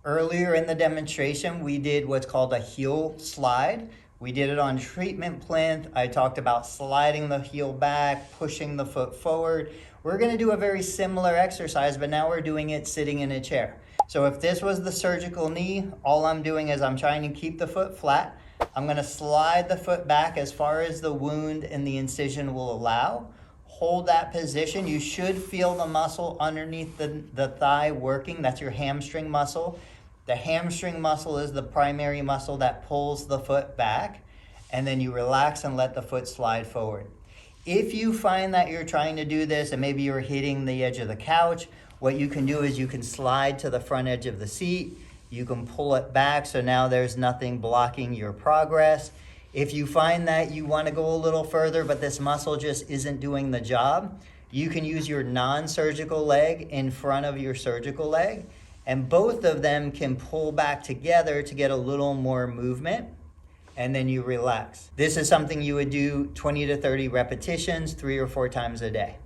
Earlier in the demonstration, we did what's called a heel slide. We did it on treatment plinth. I talked about sliding the heel back, pushing the foot forward. We're gonna do a very similar exercise, but now we're doing it sitting in a chair. So if this was the surgical knee, all I'm doing is I'm trying to keep the foot flat. I'm gonna slide the foot back as far as the wound and the incision will allow. Hold that position. You should feel the muscle underneath the thigh working. That's your hamstring muscle. The hamstring muscle is the primary muscle that pulls the foot back, and then you relax and let the foot slide forward. If you find that you're trying to do this and maybe you're hitting the edge of the couch, what you can do is you can slide to the front edge of the seat. You can pull it back so now there's nothing blocking your progress. If you find that you want to go a little further, but this muscle just isn't doing the job, you can use your non-surgical leg in front of your surgical leg, and both of them can pull back together to get a little more movement, and then you relax. This is something you would do 20 to 30 repetitions, 3 or 4 times a day.